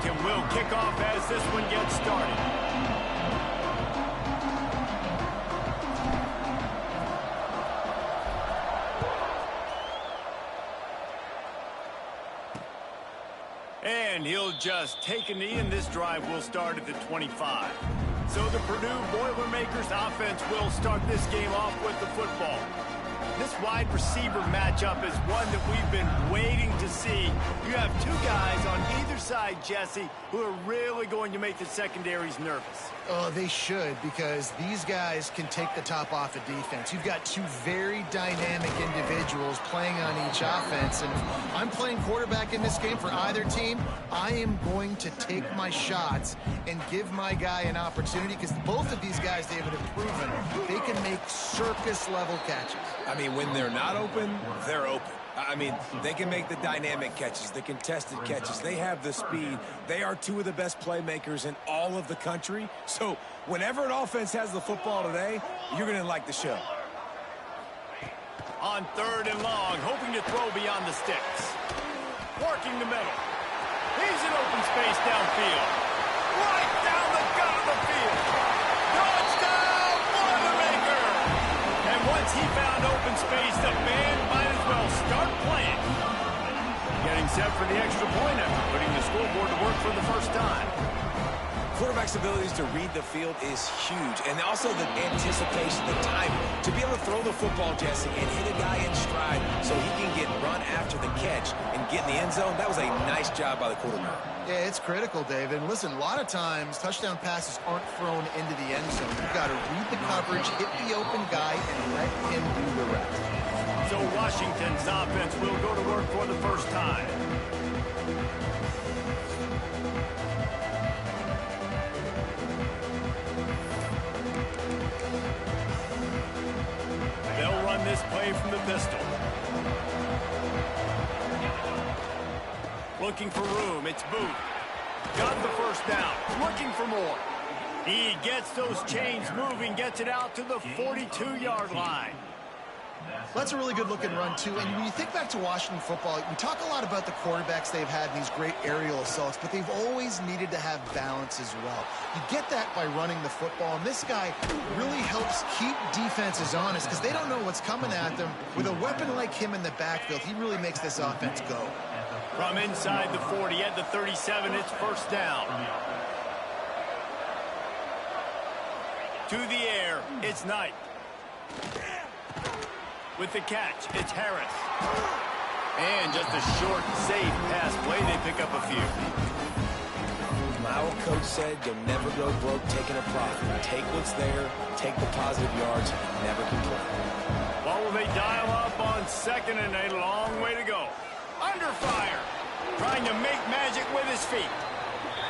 Washington will kick off as this one gets started. And he'll just take a knee, and this drive will start at the 25. So the Purdue Boilermakers offense will start this game off with the football. This wide receiver matchup is one that we've been waiting to see. You have two guys on either side, Jesse, who are really going to make the secondaries nervous. Oh, they should, because these guys can take the top off of defense. You've got two very dynamic individuals playing on each offense, and if I'm playing quarterback in this game for either team, I am going to take my shots and give my guy an opportunity, because both of these guys, David, have proven they can make circus-level catches. I mean, when they're not open, they're open. I mean, they can make the dynamic catches, the contested catches. They have the speed. They are two of the best playmakers in all of the country. So whenever an offense has the football today, you're going to like the show. On 3rd and long, hoping to throw beyond the sticks. Working the middle. He's in open space downfield. Right down the gut of the field. Touchdown, Boilermaker! And once he found open space, the band might as well start playing. Getting set for the extra point after putting the scoreboard to work for the first time. Quarterback's abilities to read the field is huge, and also the anticipation, the timing. To be able to throw the football, Jesse, and hit a guy in stride so he can get run after the catch and get in the end zone, that was a nice job by the quarterback. Yeah, it's critical, David. And listen, a lot of times touchdown passes aren't thrown into the end zone. You've got to read the coverage, hit the open guy, and let him do the rest. So Washington's offense will go to work for the first time. They'll run this play from the pistol. Looking for room, it's Booth. Got the first down, looking for more. He gets those chains moving, gets it out to the 42-yard line. That's a really good-looking run, too. And when you think back to Washington football, we talk a lot about the quarterbacks they've had in these great aerial assaults, but they've always needed to have balance as well. You get that by running the football, and this guy really helps keep defenses honest because they don't know what's coming at them. With a weapon like him in the backfield, he really makes this offense go. From inside the 40 at the 37, it's first down. To the air, it's Knight. With the catch, it's Harris. And just a short, safe pass play, they pick up a few. My old coach said you'll never go broke taking a profit. Take what's there, take the positive yards, never complain. Well, will they dial up on 2nd and a long way to go? Under fire, trying to make magic with his feet.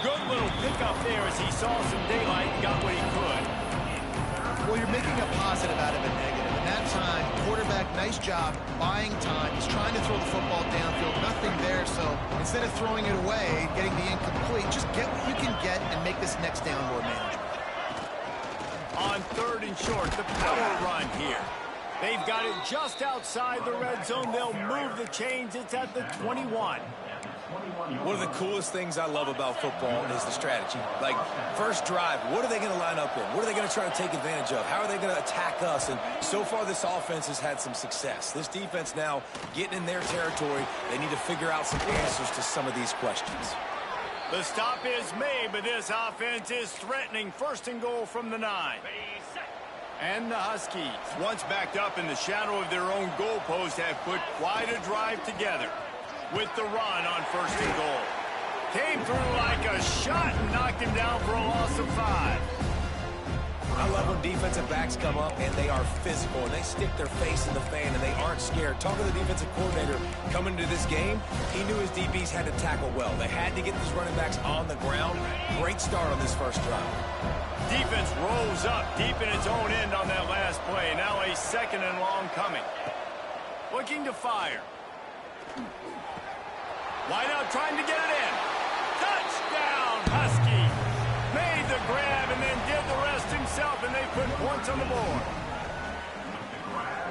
Good little pickup there as he saw some daylight and got what he could. Well, you're making a positive out of a negative. And that time, quarterback, nice job, buying time. He's trying to throw the football downfield. Nothing there, so instead of throwing it away, getting the incomplete, just get what you can get and make this next down more manageable. On 3rd and short, the power run here. They've got it just outside the red zone. They'll move the chains. It's at the 21. One of the coolest things I love about football is the strategy. Like, first drive, what are they going to line up in? What are they going to try to take advantage of? How are they going to attack us? And so far, this offense has had some success. This defense now getting in their territory. They need to figure out some answers to some of these questions. The stop is made, but this offense is threatening. 1st and goal from the 9. And the Huskies, once backed up in the shadow of their own goalpost, have put quite a drive together. With the run on 1st and goal. Came through like a shot and knocked him down for a loss of 5. I love when defensive backs come up and they are physical and they stick their face in the fan and they aren't scared. Talking to the defensive coordinator coming into this game, he knew his DBs had to tackle well. They had to get these running backs on the ground. Great start on this first drive. Defense rolls up deep in its own end on that last play. Now a 2nd and long coming. Looking to fire. Wide out trying to get it in. Touchdown, Husky. Made the grab and then did the rest himself, and they put points on the board.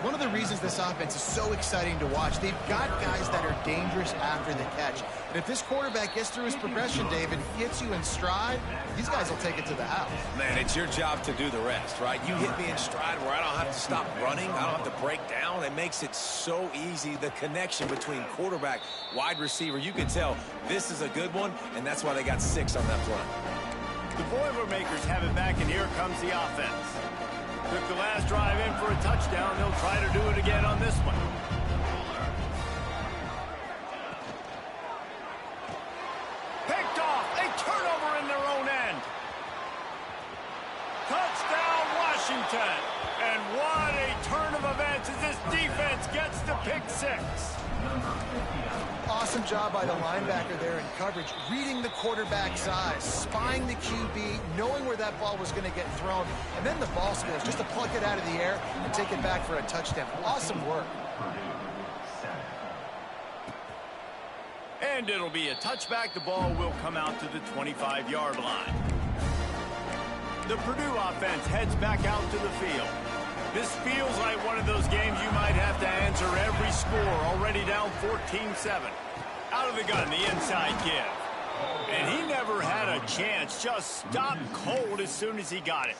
one of the reasons this offense is so exciting to watch, they've got guys that are dangerous after the catch. And if this quarterback gets through his progression, David, hits you in stride, these guys will take it to the house. Man, it's your job to do the rest, right? You hit me in stride where I don't have to stop running. I don't have to break down. It makes it so easy, the connection between quarterback, wide receiver. You can tell this is a good one, and that's why they got 6 on that play. The Boilermakers have it back, and here comes the offense. Took the last drive in for a touchdown. They'll try to do it again on this one. Picked off. A turnover in their own end. Touchdown, Washington. And what a turn of events as this defense gets the pick 6. Awesome job by the linebacker there in coverage, reading the quarterback's eyes, spying the QB, knowing where that ball was going to get thrown, and then the ball skills just to pluck it out of the air and take it back for a touchdown. Awesome work. And it'll be a touchback. The ball will come out to the 25-yard line. The Purdue offense heads back out to the field. This feels like one of those games you might have to answer every score. Already down 14-7. Out of the gun, the inside give. And he never had a chance. Just stopped cold as soon as he got it.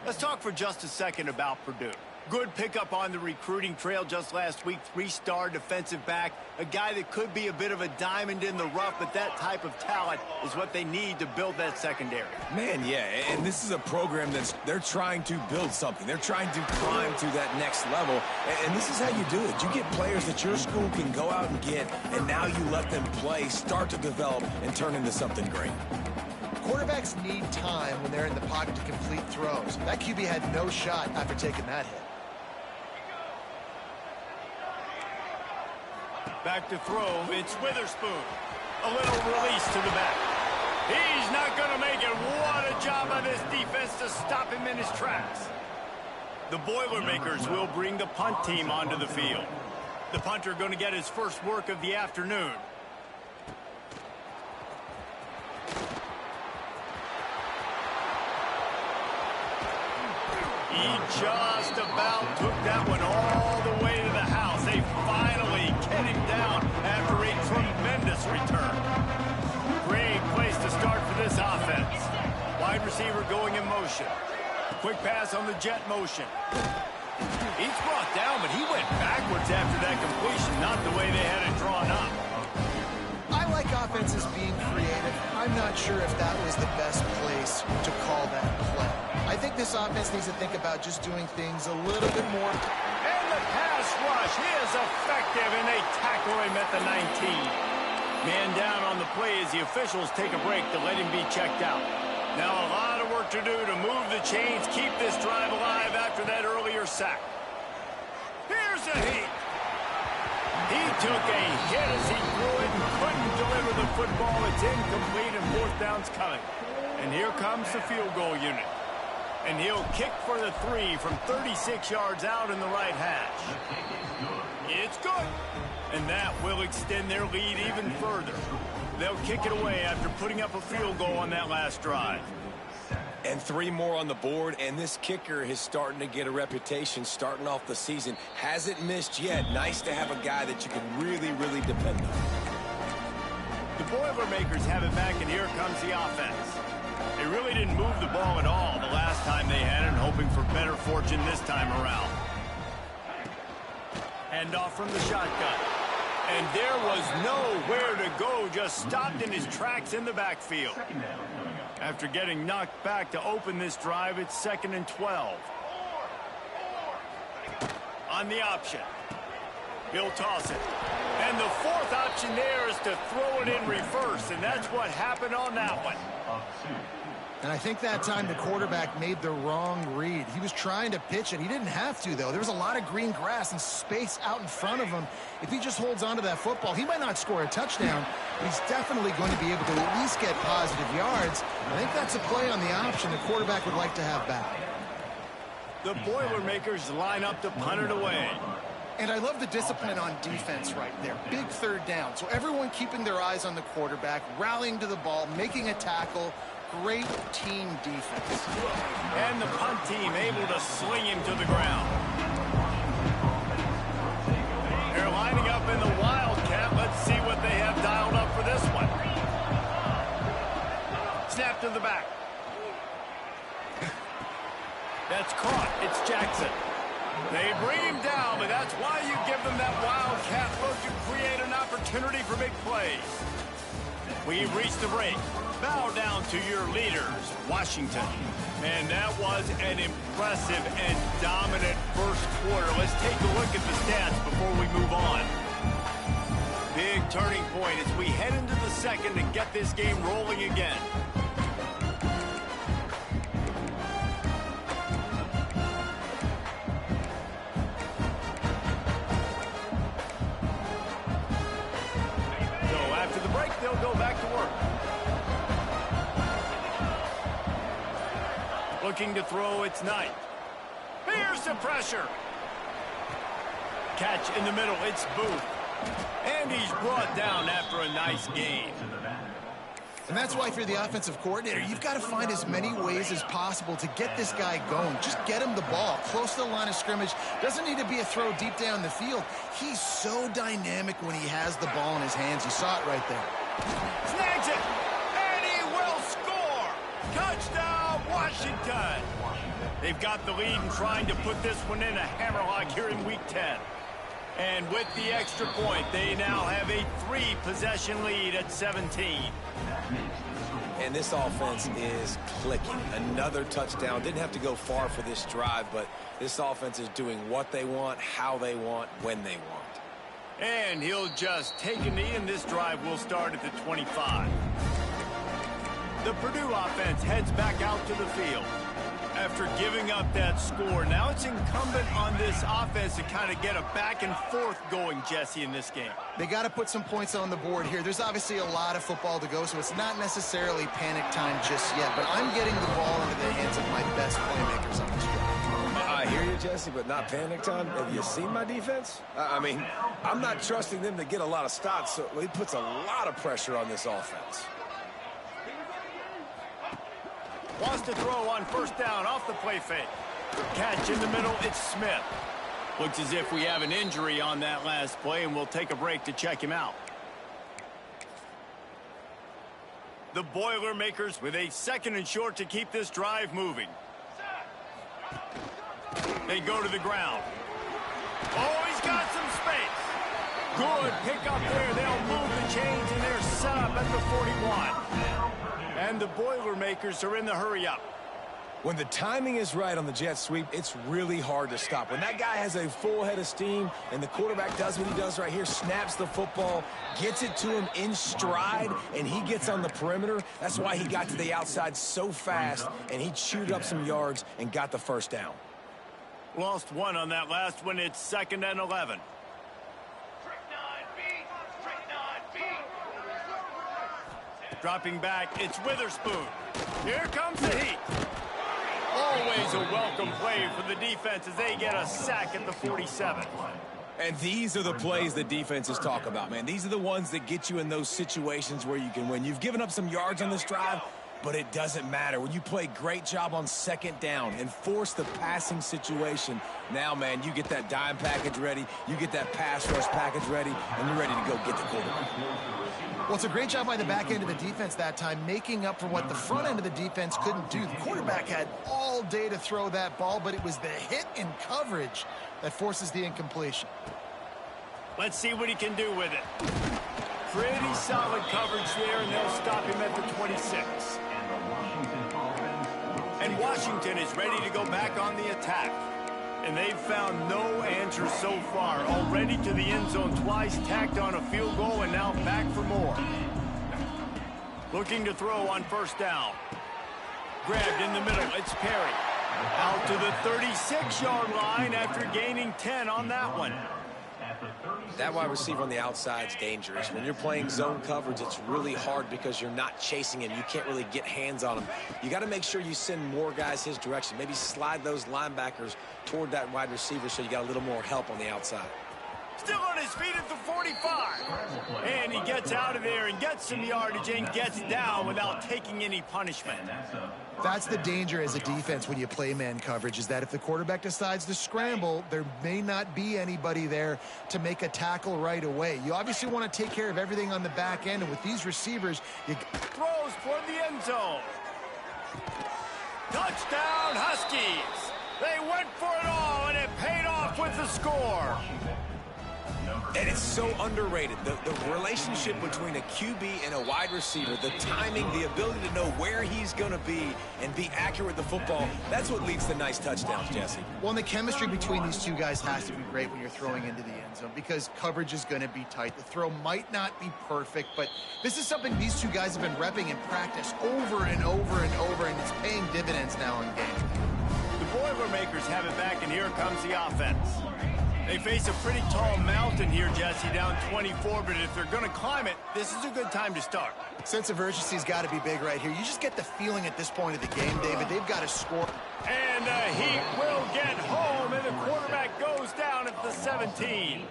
Let's talk for just a second about Purdue. Good pickup on the recruiting trail just last week. 3-star defensive back. A guy that could be a bit of a diamond in the rough, but that type of talent is what they need to build that secondary. Man, yeah, and this is a program they're trying to build something. They're trying to climb to that next level, and this is how you do it. You get players that your school can go out and get, and now you let them play, start to develop, and turn into something great. Quarterbacks need time when they're in the pocket to complete throws. That QB had no shot after taking that hit. Back to throw, it's Witherspoon. A little release to the back. He's not going to make it. What a job by this defense to stop him in his tracks. The Boilermakers will bring the punt team onto the field. The punter going to get his first work of the afternoon. He just about took that one all the way to the house. They finally get him down after a tremendous return. Great place to start for this offense. Wide receiver going in motion. Quick pass on the jet motion. He's brought down, but he went backwards after that completion, not the way they had it drawn up. I like offenses being creative. I'm not sure if that was the best place to call that play. I think this offense needs to think about just doing things a little bit more. And the pass rush is effective, and they tackle him at the 19. Man down on the play as the officials take a break to let him be checked out. Now a lot of work to do to move the chains, keep this drive alive after that earlier sack. Here's a heat. He took a hit as he threw it and couldn't deliver the football. It's incomplete and 4th down's coming. And here comes the field goal unit. And he'll kick for the 3 from 36 yards out in the right hash. It's good. And that will extend their lead even further. They'll kick it away after putting up a field goal on that last drive. And 3 more on the board, and this kicker is starting to get a reputation starting off the season. Hasn't missed yet. Nice to have a guy that you can really, really depend on. The Boilermakers have it back, and here comes the offense. They really didn't move the ball at all the last time they had it, hoping for better fortune this time around. Handoff from the shotgun. And there was nowhere to go, just stopped in his tracks in the backfield. After getting knocked back to open this drive, it's 2nd and 12. On the option. He'll toss it. And the 4th option there is to throw it in reverse, and that's what happened on that one. And I think that time the quarterback made the wrong read. He was trying to pitch it. He didn't have to, though. There was a lot of green grass and space out in front of him. If he just holds on to that football, he might not score a touchdown, but he's definitely going to be able to at least get positive yards. I think that's a play on the option the quarterback would like to have back. The Boilermakers line up to punt it away. And I love the discipline on defense right there. Big 3rd down. So everyone keeping their eyes on the quarterback, rallying to the ball, making a tackle. Great team defense. And the punt team able to sling him to the ground. snap to the back. That's caught. It's Jackson. They bring him down, but that's why you give them that wildcat look to create an opportunity for big plays. We've reached the break. Bow down to your leaders, Washington. And that was an impressive and dominant first quarter. Let's take a look at the stats before we move on. Big turning point as we head into the second and get this game rolling again. So after the break, they'll go back to work. Looking to throw, it's Knight. Here's the pressure. Catch in the middle, it's Booth. And he's brought down after a nice gain. And that's why if you're the offensive coordinator, you've got to find as many ways as possible to get this guy going. Just get him the ball close to the line of scrimmage. Doesn't need to be a throw deep down the field. He's so dynamic when he has the ball in his hands. You saw it right there. Snags it, and he will score. Touchdown, Washington. They've got the lead and trying to put this one in a hammerlock here in Week 10. And with the extra point, they now have a 3-possession lead at 17. And this offense is clicking. Another touchdown. Didn't have to go far for this drive, but this offense is doing what they want, how they want, when they want. And he'll just take a knee, and this drive will start at the 25. The Purdue offense heads back out to the field. After giving up that score, now it's incumbent on this offense to kind of get a back and forth going, Jesse, in this game. They got to put some points on the board here. There's obviously a lot of football to go, so it's not necessarily panic time just yet, but I'm getting the ball into the hands of my best playmakers on this drive. I hear you, Jesse, but not panic time. Have you seen my defense? I mean, I'm not trusting them to get a lot of stops, so he puts a lot of pressure on this offense. Wants to throw on first down off the play fake. Catch in the middle, it's Smith. Looks as if we have an injury on that last play, and we'll take a break to check him out. The Boilermakers with a 2nd and short to keep this drive moving. They go to the ground. Oh, he's got some space. Good pick up there. They'll move the chains, and they're set up at the 41. And the Boilermakers are in the hurry-up. When the timing is right on the jet sweep, it's really hard to stop. When that guy has a full head of steam and the quarterback does what he does right here, snaps the football, gets it to him in stride, and he gets on the perimeter, that's why he got to the outside so fast, and he chewed up some yards and got the first down. Lost one on that last one. It's 2nd and 11. Dropping back, it's Witherspoon. Here comes the heat. Always a welcome play for the defense as they get a sack at the 47. And these are the plays that defenses talk about, man. These are the ones that get you in those situations where you can win. You've given up some yards on this drive, but it doesn't matter. When you play great job on 2nd down and force the passing situation, now, man, you get that dime package ready, you get that pass rush package ready, and you're ready to go get the quarterback. Well, it's a great job by the back end of the defense that time, making up for what the front end of the defense couldn't do. The quarterback had all day to throw that ball, but it was the hit in coverage that forces the incompletion. Let's see what he can do with it. Pretty solid coverage there, and they'll stop him at the 26. And Washington is ready to go back on the attack. And they've found no answer so far. Already to the end zone twice, tacked on a field goal, and now back for more. Looking to throw on first down. Grabbed in the middle, it's Perry. Out to the 36-yard line after gaining 10 on that one. That wide receiver on the outside is dangerous. When you're playing zone coverage, it's really hard because you're not chasing him. You can't really get hands on him. You got to make sure you send more guys his direction. Maybe slide those linebackers toward that wide receiver so you got a little more help on the outside. Still on his feet at the 45. And he gets out of there and gets some yardage and gets down without taking any punishment. That's the danger as a defense when you play man coverage, is that if the quarterback decides to scramble, there may not be anybody there to make a tackle right away. You obviously want to take care of everything on the back end, and with these receivers, you throws for the end zone. Touchdown, Huskies. They went for it all, and it paid off with the score. And it's so underrated. The relationship between a QB and a wide receiver, the timing, the ability to know where he's going to be and be accurate with the football, that's what leads to nice touchdowns, Jesse. Well, and the chemistry between these two guys has to be great when you're throwing into the end zone because coverage is going to be tight. The throw might not be perfect, but this is something these two guys have been repping in practice over and over and over, and it's paying dividends now in games. The Boilermakers have it back, and here comes the offense. They face a pretty tall mountain here, Jesse, down 24, but if they're going to climb it, this is a good time to start. Sense of urgency's got to be big right here. You just get the feeling at this point of the game, David, they've got to score. And he will get home, and the quarterback goes down at the 17.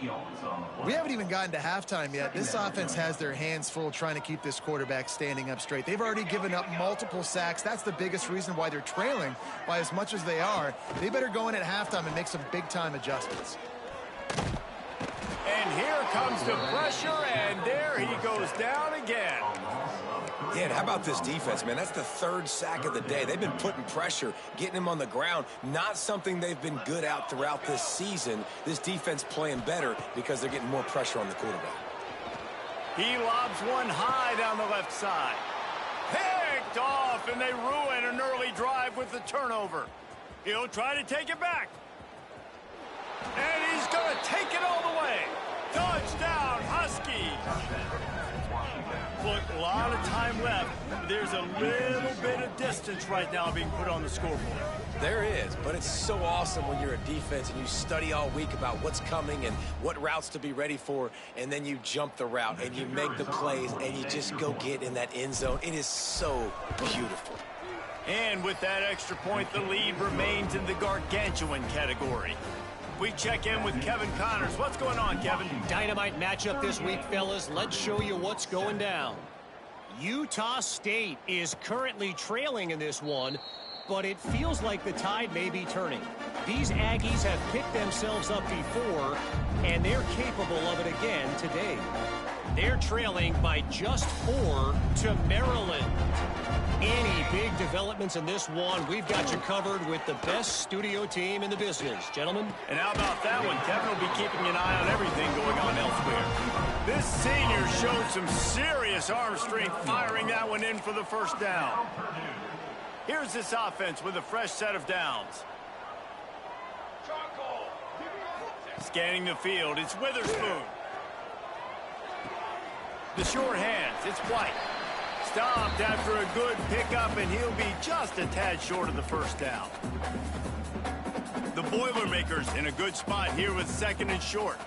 We haven't even gotten to halftime yet. This offense has their hands full trying to keep this quarterback standing up straight. They've already given up multiple sacks. That's the biggest reason why they're trailing by as much as they are. They better go in at halftime and make some big-time adjustments. And here comes the pressure, and there he goes down again. Yeah, and how about this defense, man? That's the third sack of the day. They've been putting pressure, getting him on the ground. Not something they've been good at throughout this season. This defense playing better because they're getting more pressure on the quarterback. He lobs one high down the left side. Picked off, and they ruin an early drive with the turnover. He'll try to take it back. And he's going to take it all the way. Touchdown, Huskies. Look, a lot of time left. There's a little bit of distance right now being put on the scoreboard. There is, but it's so awesome when you're a defense and you study all week about what's coming and what routes to be ready for, and then you jump the route and you make the plays and you just go get in that end zone. It is so beautiful. And with that extra point, the lead remains in the gargantuan category. We check in with Kevin Connors. What's going on, Kevin? Dynamite matchup this week, fellas. Let's show you what's going down. Utah State is currently trailing in this one, but it feels like the tide may be turning. These Aggies have picked themselves up before, and they're capable of it again today. They're trailing by just 4 to Maryland. Any big developments in this one, we've got you covered with the best studio team in the business, gentlemen. And how about that one? Kevin will be keeping an eye on everything going on elsewhere. This senior showed some serious arm strength firing that one in for the first down. Here's this offense with a fresh set of downs. Scanning the field, it's Witherspoon. The short hands, it's White. Stopped after a good pickup, and he'll be just a tad short of the first down. The Boilermakers in a good spot here with second and short.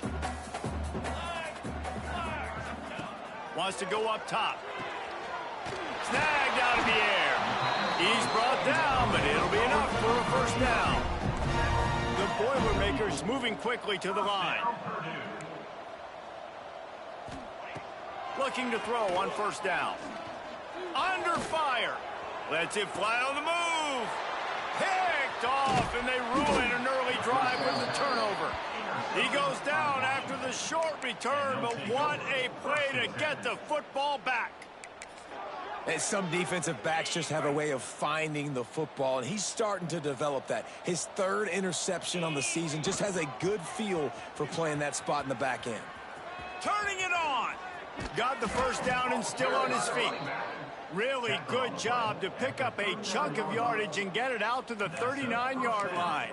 Wants to go up top. Snagged out of the air. He's brought down, but it'll be enough for a first down. The Boilermakers moving quickly to the line. Looking to throw on first down. Under fire. Lets it fly on the move. Picked off, and they ruin an early drive with the turnover. He goes down after the short return, but what a play to get the football back. And some defensive backs just have a way of finding the football, and he's starting to develop that. His third interception on the season, just has a good feel for playing that spot in the back end. Turning it on. Got the first down and still on his feet. Really good job to pick up a chunk of yardage and get it out to the 39-yard line.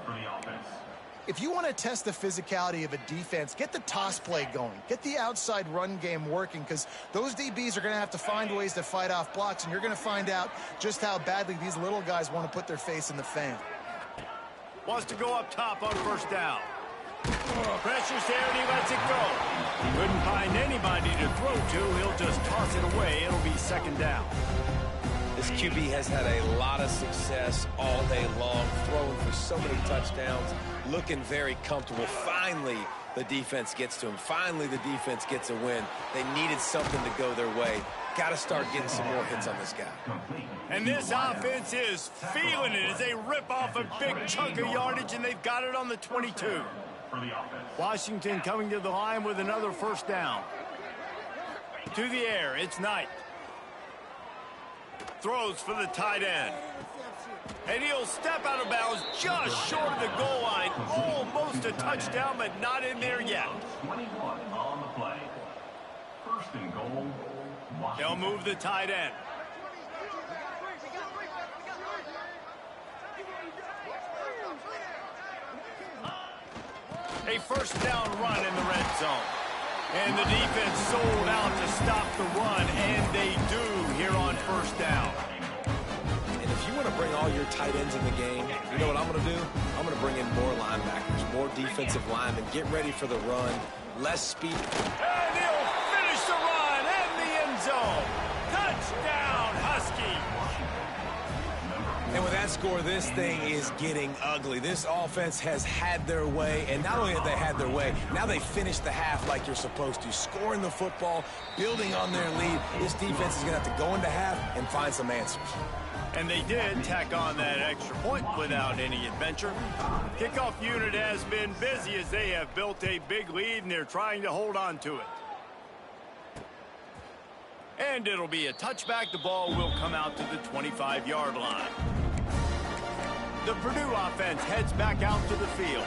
If you want to test the physicality of a defense, get the toss play going. Get the outside run game working, because those DBs are going to have to find ways to fight off blocks, and you're going to find out just how badly these little guys want to put their face in the fan. Wants to go up top on first down. Pressure's there, and he lets it go. Couldn't find anybody to throw to. He'll just toss it away. It'll be second down. The This QB has had a lot of success all day long, throwing for so many touchdowns, looking very comfortable. Finally, the defense gets to him. Finally, the defense gets a win. They needed something to go their way. Got to start getting some more hits on this guy. And this offense is feeling it as they rip off a big chunk of yardage, and they've got it on the 22. Washington coming to the line with another first down. To the air, it's Knight. Throws for the tight end. And he'll step out of bounds just short of the goal line. Almost a touchdown, but not in there yet. 21 on the play. First and goal. They'll move the tight end. A first down run in the red zone. And the defense sold out to stop the run, and they do here on first down. And if you want to bring all your tight ends in the game, you know what I'm going to do? I'm going to bring in more linebackers, more defensive linemen, get ready for the run, less speed. And he'll finish the run in the end zone. Touchdown, Husky. And with that score, this thing is getting ugly. This offense has had their way, and not only have they had their way, now they finished the half like you're supposed to, scoring the football, building on their lead. This defense is going to have to go into half and find some answers. And they did tack on that extra point without any adventure. Kickoff unit has been busy as they have built a big lead, and they're trying to hold on to it. And it'll be a touchback. The ball will come out to the 25-yard line. The Purdue offense heads back out to the field.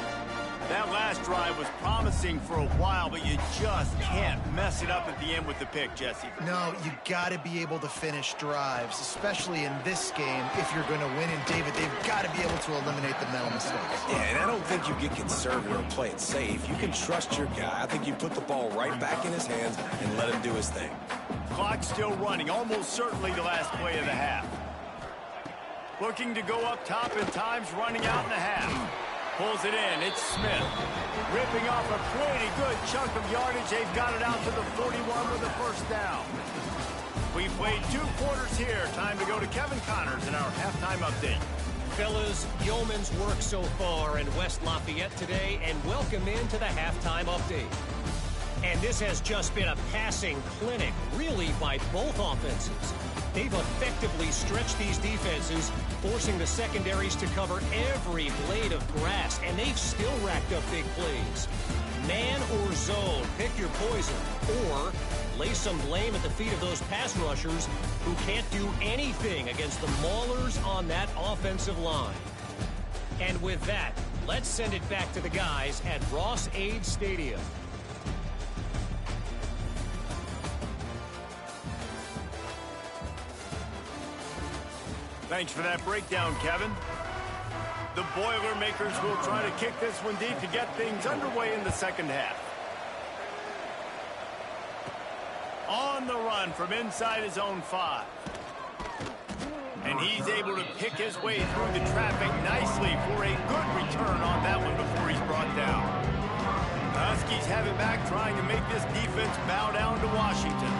That last drive was promising for a while, but you just can't mess it up at the end with the pick, Jesse. No, you got to be able to finish drives, especially in this game. If you're going to win, and David, they've got to be able to eliminate the mental mistakes. Yeah, and I don't think you get conservative and play it safe. You can trust your guy. I think you put the ball right back in his hands and let him do his thing. Clock still running, almost certainly the last play of the half. Looking to go up top, and time's running out in the half. Pulls it in. It's Smith. Ripping off a pretty good chunk of yardage. They've got it out to the 41 with a first down. We've played 2 quarters here. Time to go to Kevin Connors in our halftime update. Fellas, yeoman's work so far in West Lafayette today, and welcome into the halftime update. And this has just been a passing clinic, really, by both offenses. They've effectively stretched these defenses, forcing the secondaries to cover every blade of grass, and they've still racked up big plays. Man or zone, pick your poison, or lay some blame at the feet of those pass rushers who can't do anything against the maulers on that offensive line. And with that, let's send it back to the guys at Ross-Ade Stadium. Thanks for that breakdown, Kevin. The Boilermakers will try to kick this one deep to get things underway in the second half. On the run from inside his own 5. And he's able to pick his way through the traffic nicely for a good return on that one before he's brought down. The Huskies have it back, trying to make this defense bow down to Washington.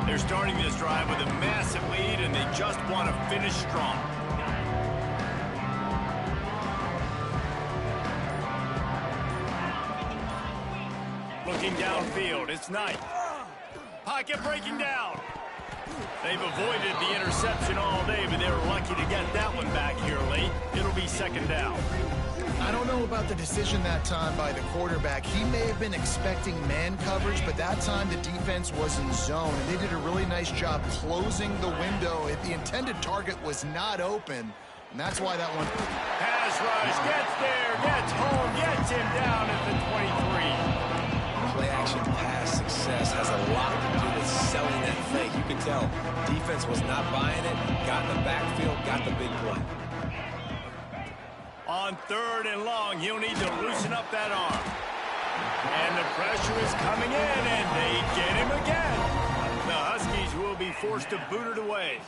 They're starting this drive with a massive lead, and they just want to finish strong. Looking downfield, it's Knight. Pocket breaking down. They've avoided the interception all day, but they were lucky to get that one back here late. It'll be second down. I don't know about the decision that time by the quarterback. He may have been expecting man coverage, but that time the defense was in zone, and they did a really nice job closing the window. The intended target was not open, and that's why that one... Pass rush, gets there, gets home, gets him down at the 23. Play-action pass success has a lot to do with selling that fake. You can tell defense was not buying it, got in the backfield, got the big play. On 3rd and long, he'll need to loosen up that arm. And the pressure is coming in, and they get him again. The Huskies will be forced to boot it away.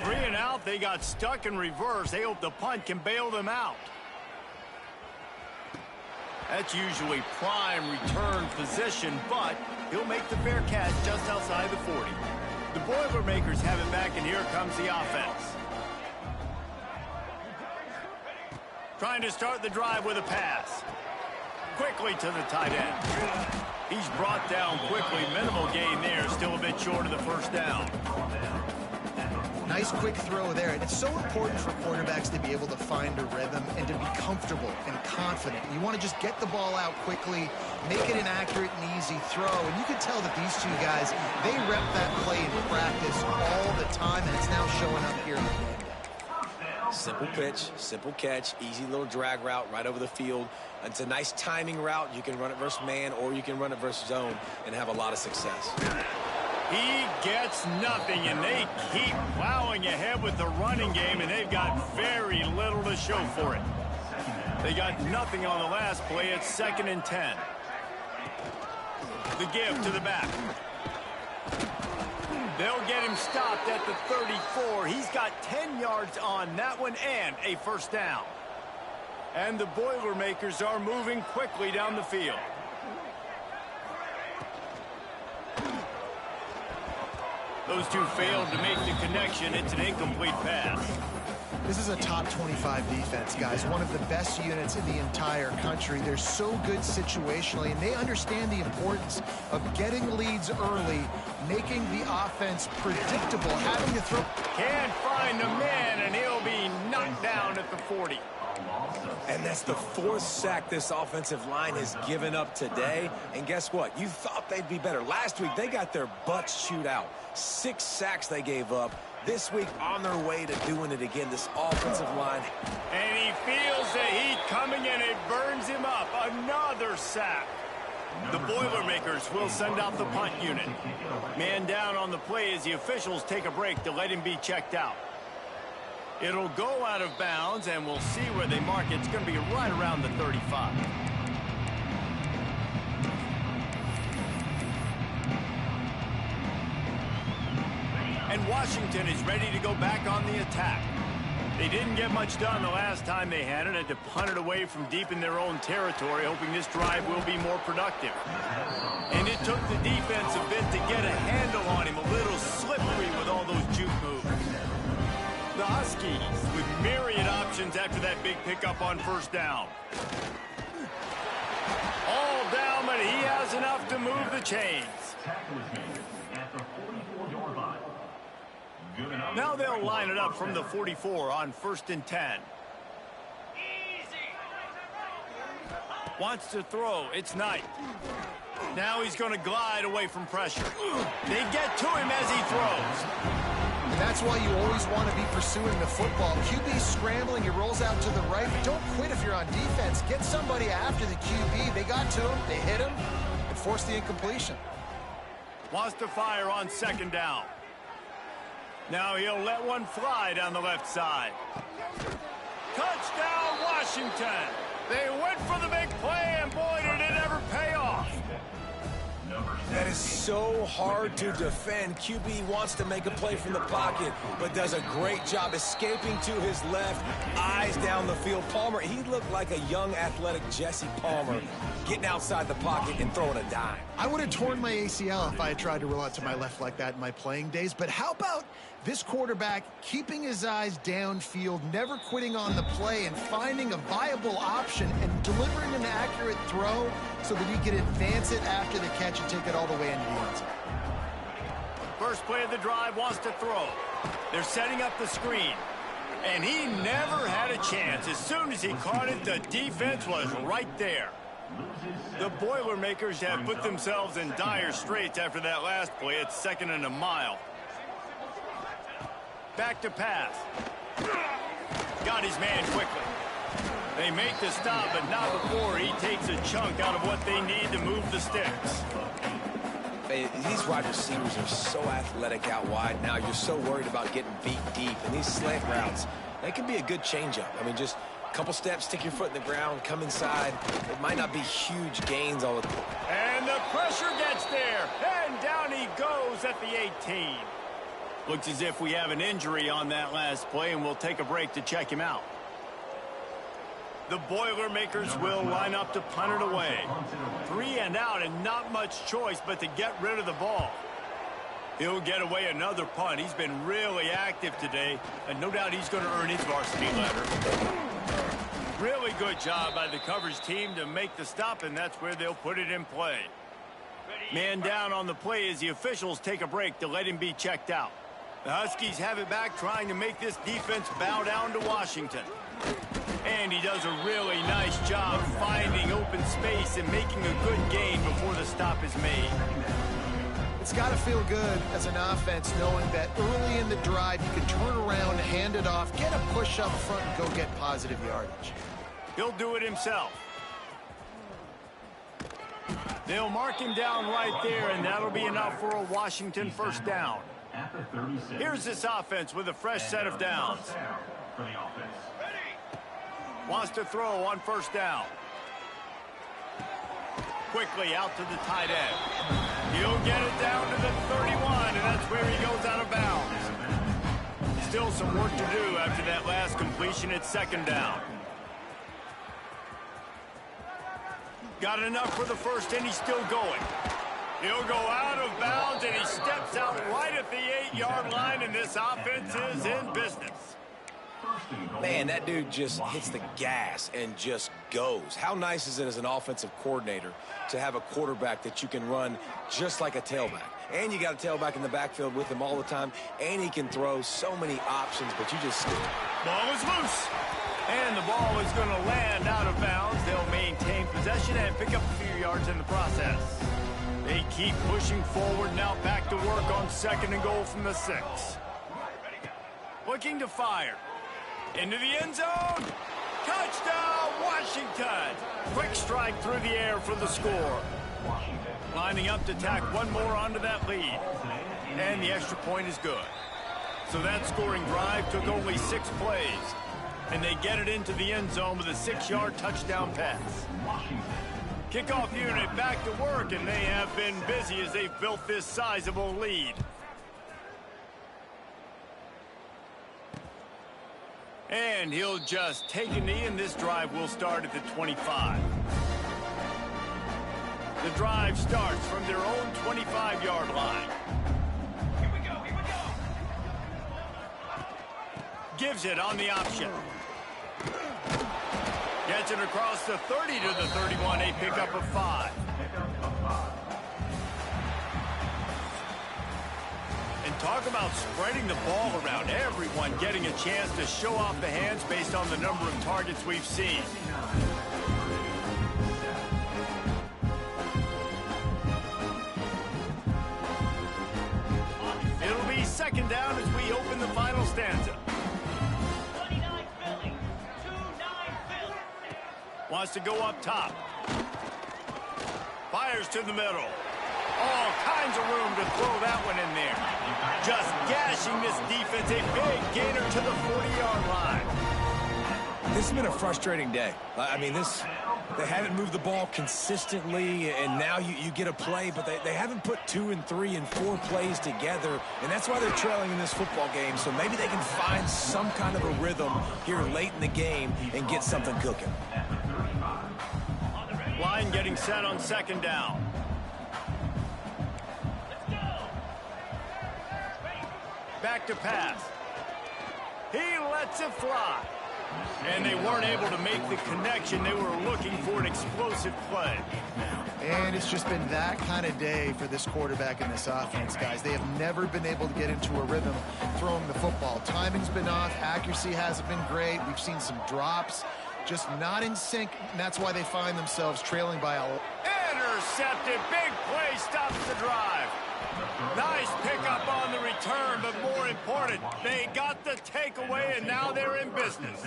3 and out, they got stuck in reverse. They hope the punt can bail them out. That's usually prime return position, but he'll make the fair catch just outside the 40. The Boilermakers have it back, and here comes the offense. Trying to start the drive with a pass. Quickly to the tight end. He's brought down quickly. Minimal gain there. Still a bit short of the first down. Nice quick throw there. And it's so important for quarterbacks to be able to find a rhythm and to be comfortable and confident. You want to just get the ball out quickly, make it an accurate and easy throw. And you can tell that these two guys, they rep that play in practice all the time, and it's now showing up here in the game. Simple pitch, simple catch, easy little drag route right over the field. It's a nice timing route. You can run it versus man, or you can run it versus zone and have a lot of success. He gets nothing, and they keep plowing ahead with the running game, and they've got very little to show for it. They got nothing on the last play. It's 2nd and 10. The give to the back. They'll get him stopped at the 34. He's got 10 yards on that one and a first down. And the Boilermakers are moving quickly down the field. Those two failed to make the connection. It's an incomplete pass. This is a top 25 defense, guys. One of the best units in the entire country. They're so good situationally, and they understand the importance of getting leads early, making the offense predictable, having to throw. Can't find a man, and he'll be knocked down at the 40. And that's the 4th sack this offensive line has given up today. And guess what? You thought they'd be better. Last week, they got their butts chewed out. 6 sacks they gave up. This week, on their way to doing it again, this offensive line. And he feels the heat coming, and it burns him up. Another sack. The Boilermakers will send out the punt unit. Man down on the play as the officials take a break to let him be checked out. It'll go out of bounds, and we'll see where they mark it. It's going to be right around the 35. And Washington is ready to go back on the attack. They didn't get much done the last time they had it. Had to punt it away from deep in their own territory, hoping this drive will be more productive. And it took the defense a bit to get a handle on him, a little slippery with all those juke moves. The Huskies with myriad options after that big pickup on first down. All down, but he has enough to move the chains. Now they'll line it up from the 44 on 1st and 10. Wants to throw. It's Knight. Now he's going to glide away from pressure. They get to him as he throws. And that's why you always want to be pursuing the football. QB scrambling, he rolls out to the right. Don't quit if you're on defense. Get somebody after the QB. They got to him, they hit him, and forced the incompletion. Wants to fire on 2nd down. Now he'll let one fly down the left side. Touchdown, Washington! They went for the big play, and boy, did it ever pay off. That is so hard to defend. QB wants to make a play from the pocket, but does a great job escaping to his left, eyes down the field. Palmer, he looked like a young, athletic Jesse Palmer, getting outside the pocket and throwing a dime. I would have torn my ACL if I had tried to roll out to my left like that in my playing days, but how about this quarterback keeping his eyes downfield, never quitting on the play, and finding a viable option and delivering an accurate throw so that he can advance it after the catch and take it all the way into the end zone. First play of the drive, wants to throw. They're setting up the screen. And he never had a chance. As soon as he caught it, the defense was right there. The Boilermakers have put themselves in dire straits after that last play. It's 2nd and a mile. Back to pass. Got his man quickly. They make the stop, but not before he takes a chunk out of what they need to move the sticks. These wide receivers are so athletic out wide now. You're so worried about getting beat deep. And these slant routes, they can be a good changeup. I mean, just a couple steps, stick your foot in the ground, come inside. It might not be huge gains all the time. And the pressure gets there. And down he goes at the 18. Looks as if we have an injury on that last play, and we'll take a break to check him out. The Boilermakers will line up to punt it away. 3 and out, and not much choice but to get rid of the ball. He'll get away another punt. He's been really active today, and no doubt he's going to earn his varsity letter. Really good job by the coverage team to make the stop, and that's where they'll put it in play. Man down on the play as the officials take a break to let him be checked out. The Huskies have it back, trying to make this defense bow down to Washington. And he does a really nice job finding open space and making a good gain before the stop is made. It's got to feel good as an offense knowing that early in the drive you can turn around, hand it off, get a push up front, and go get positive yardage. He'll do it himself. They'll mark him down right there, and that'll be enough for a Washington first down. Here's this offense with a fresh set of downs. Wants to throw on first down. Quickly out to the tight end. He'll get it down to the 31, and that's where he goes out of bounds. Still some work to do after that last completion at second down. Got enough for the first, and he's still going. He'll go out of bounds, and he steps out right at the 8-yard line, and this offense is in business. Man, that dude just hits the gas and just goes. How nice is it as an offensive coordinator to have a quarterback that you can run just like a tailback? And you got a tailback in the backfield with him all the time, and he can throw so many options, but you just... Ball is loose. And the ball is going to land out of bounds. They'll maintain possession and pick up a few yards in the process. They keep pushing forward, now back to work on second and goal from the 6. Looking to fire. Into the end zone. Touchdown, Washington. Quick strike through the air for the score. Lining up to tack one more onto that lead. And the extra point is good. So that scoring drive took only 6 plays. And they get it into the end zone with a 6-yard touchdown pass. Kickoff unit back to work, and they have been busy as they've built this sizable lead. And he'll just take a knee, and this drive will start at the 25. The drive starts from their own 25-yard line. Here we go, here we go. Gives it on the option. Gets it across the 30 to the 31, a pickup of 5. And talk about spreading the ball around. Everyone getting a chance to show off the hands based on the number of targets we've seen. It'll be second down as we open the final stanza. Wants to go up top. Fires to the middle. All kinds of room to throw that one in there. Just gashing this defense. A big gainer to the 40-yard line. This has been a frustrating day. I mean, they haven't moved the ball consistently, and now you get a play, but they haven't put 2 and 3 and 4 plays together, and that's why they're trailing in this football game. So maybe they can find some kind of a rhythm here late in the game and get something cooking. Line getting set on second down. Back to pass. He lets it fly. And they weren't able to make the connection. They were looking for an explosive play. And it's just been that kind of day for this quarterback and this offense, guys. They have never been able to get into a rhythm throwing the football. Timing's been off. Accuracy hasn't been great. We've seen some drops. Just not in sync, and that's why they find themselves trailing by a... Intercepted. Big play stops the drive. Nice pickup on the return, but more important, they got the takeaway, and now they're in business.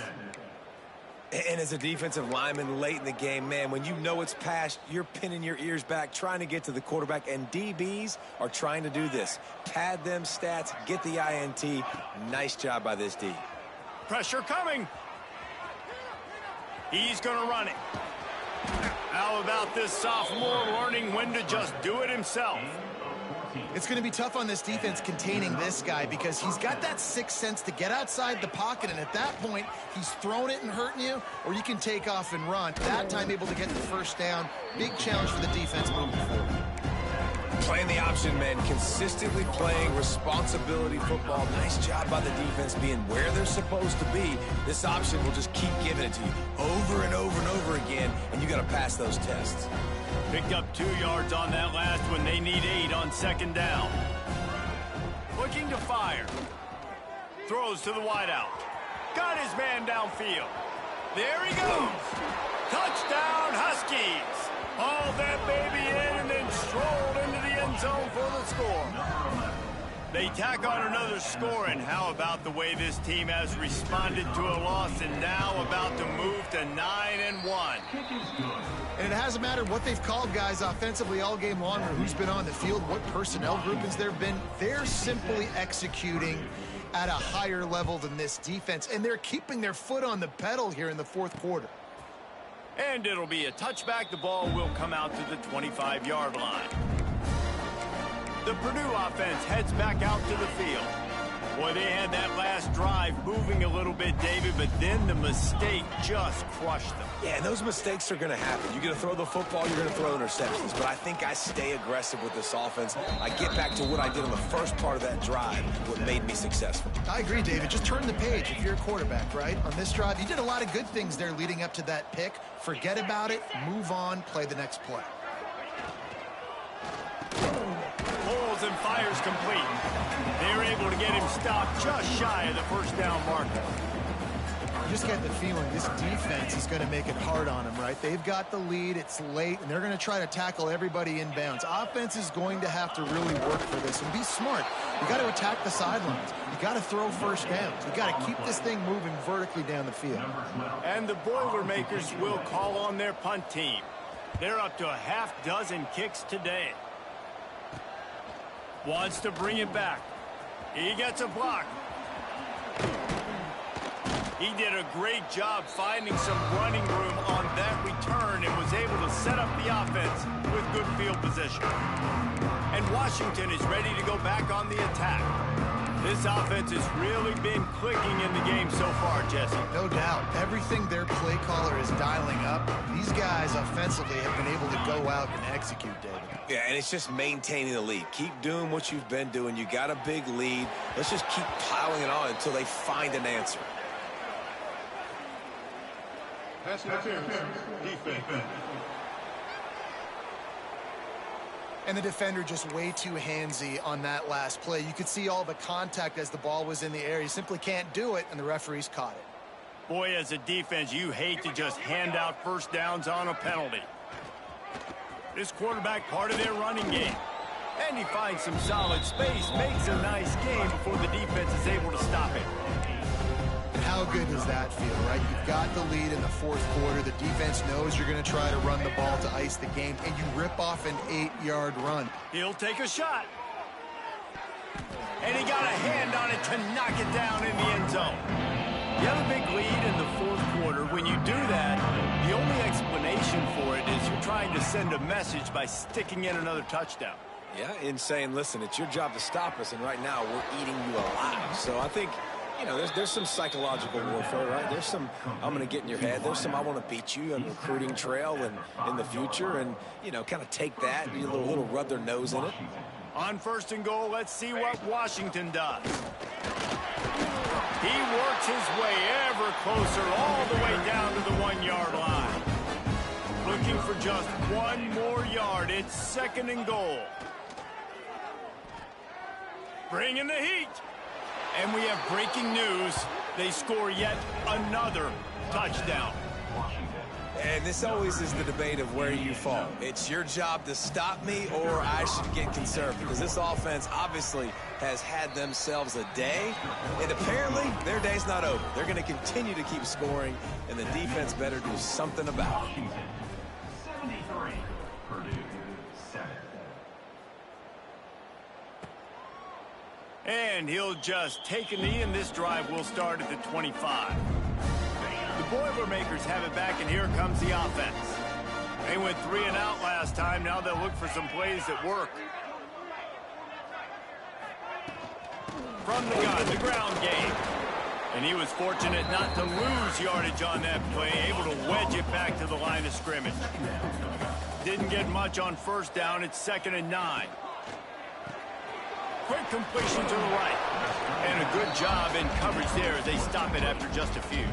And as a defensive lineman late in the game, man, when you know it's past, you're pinning your ears back, trying to get to the quarterback, and DBs are trying to do this. Pad them stats, get the INT. Nice job by this D. Pressure coming. He's going to run it. How about this sophomore learning when to just do it himself? It's going to be tough on this defense containing this guy because he's got that sixth sense to get outside the pocket, and at that point, he's throwing it and hurting you, or you can take off and run. That time able to get the first down. Big challenge for the defense moving forward. Playing the option man, consistently playing responsibility football. Nice job by the defense being where they're supposed to be. This option will just keep giving it to you over and over and over again, and you got to pass those tests. Picked up 2 yards on that last one. They need 8 on second down. Looking to fire. Throws to the wideout. Got his man downfield. There he goes. Touchdown, Huskies. Hauled that baby in and then strolled into the end zone for the score. They tack on another score, and how about the way this team has responded to a loss and now about to move to 9-1. And it hasn't mattered what they've called guys offensively all game long or who's been on the field, what personnel groupings there have been. They're simply executing at a higher level than this defense, and they're keeping their foot on the pedal here in the fourth quarter. And it'll be a touchback. The ball will come out to the 25-yard line. The Purdue offense heads back out to the field. Boy, they had that last drive moving a little bit, David, but then the mistake just crushed them. Yeah, and those mistakes are going to happen. You're going to throw the football, you're going to throw interceptions. But I think I stay aggressive with this offense. I get back to what I did on the first part of that drive, what made me successful. I agree, David. Just turn the page if you're a quarterback, right? On this drive, you did a lot of good things there leading up to that pick. Forget about it, move on, play the next play. Pulls and fires complete. They're able to get him stopped just shy of the first down marker. You just get the feeling this defense is going to make it hard on them, right? They've got the lead, it's late, and they're going to try to tackle everybody inbounds. Offense is going to have to really work for this and be smart. You got to attack the sidelines. You got to throw first downs. You got to keep this thing moving vertically down the field. And the Boilermakers will call on their punt team. They're up to a half-dozen kicks today. Wants to bring it back. He gets a block. He did a great job finding some running room on that return and was able to set up the offense with good field position. And Washington is ready to go back on the attack. This offense has really been clicking in the game so far, Jesse. No doubt. Everything their play caller is dialing up, these guys offensively have been able to go out and execute, David. Yeah, and it's just maintaining the lead. Keep doing what you've been doing. You got a big lead. Let's just keep piling it on until they find an answer. Pass interference. Defense. And the defender just way too handsy on that last play. You could see all the contact as the ball was in the air. You simply can't do it, and the referees caught it. Boy, as a defense, you hate to just hand out first downs on a penalty. This quarterback part of their running game. And he finds some solid space, makes a nice game before the defense is able to stop it. And how good does that feel, right? You've got the lead in the fourth quarter. The defense knows you're going to try to run the ball to ice the game, and you rip off an 8-yard run. He'll take a shot. And he got a hand on it to knock it down in the end zone. You have a big lead in the fourth quarter. When you do that, the only explanation for it is you're trying to send a message by sticking in another touchdown. Yeah, in saying, listen, it's your job to stop us, and right now we're eating you alive. So I think, you know, there's some psychological warfare, right? There's some, I'm going to get in your head. There's some, I want to beat you on recruiting trail and in the future, and, you know, kind of take that, a little rub their nose in it. On first and goal, let's see what Washington does. He works his way ever closer all the way down to the 1-yard line. Looking for just one more yard. It's second and goal. Bringing the heat. And we have breaking news. They score yet another touchdown. And this always is the debate of where you fall. It's your job to stop me, or I should get conservative, because this offense obviously has had themselves a day, and apparently their day's not over. They're going to continue to keep scoring, and the defense better do something about it. 73. Purdue 7. And he'll just take a knee, and this drive will start at the 25. The Boilermakers have it back, and here comes the offense. They went 3 and out last time. Now they'll look for some plays that work. From the gun, the ground game. And he was fortunate not to lose yardage on that play, able to wedge it back to the line of scrimmage. Didn't get much on first down. It's 2nd and 9. Quick completion to the right. And a good job in coverage there as they stop it after just a few.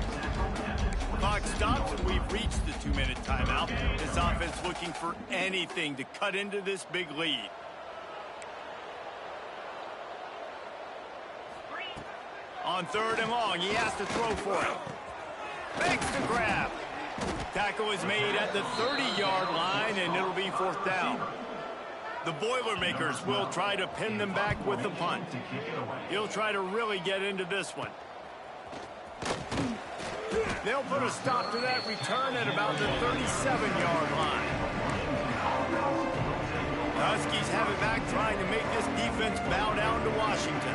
Clock stops, and we've reached the 2-minute timeout. This offense looking for anything to cut into this big lead. On 3rd and long, he has to throw for it. Makes the grab. Tackle is made at the 30-yard line, and it'll be 4th down. The Boilermakers will try to pin them back with the punt. He'll try to really get into this one. They'll put a stop to that return at about the 37-yard line. The Huskies have it back, trying to make this defense bow down to Washington.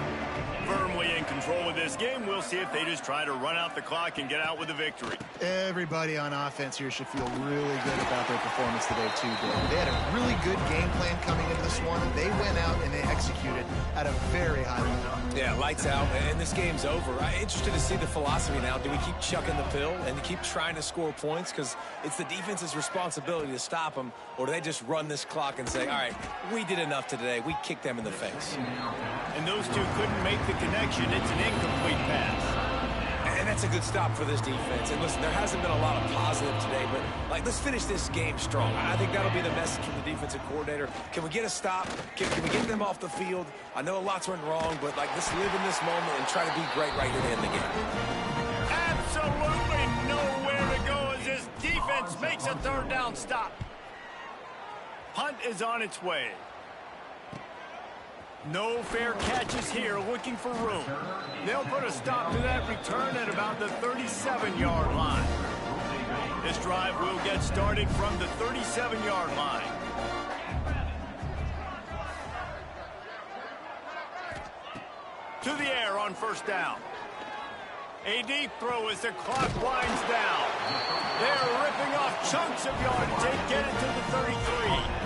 Firmly in control of this game. We'll see if they just try to run out the clock and get out with a victory. Everybody on offense here should feel really good about their performance today, too, Dave. They had a really good game plan coming into this one. They went out and they executed at a very high level. Yeah, lights out, and this game's over. I'm interested to see the philosophy now. Do we keep chucking the pill and keep trying to score points because it's the defense's responsibility to stop them, or do they just run this clock and say, all right, we did enough today. We kicked them in the face. And those two couldn't make the connection. It's an incomplete pass. And that's a good stop for this defense. And listen, there hasn't been a lot of positive today, but let's finish this game strong. I think that'll be the message from the defensive coordinator. Can we get a stop? Can we get them off the field? I know lots went wrong, but let's live in this moment and try to be great right here to end the game. Absolutely nowhere to go as this defense makes a 3rd down stop. Punt is on its way. No fair catches here, looking for room. They'll put a stop to that return at about the 37-yard line. This drive will get started from the 37-yard line. To the air on 1st down. A deep throw as the clock winds down. They're ripping off chunks of yardage. They get it to the 33.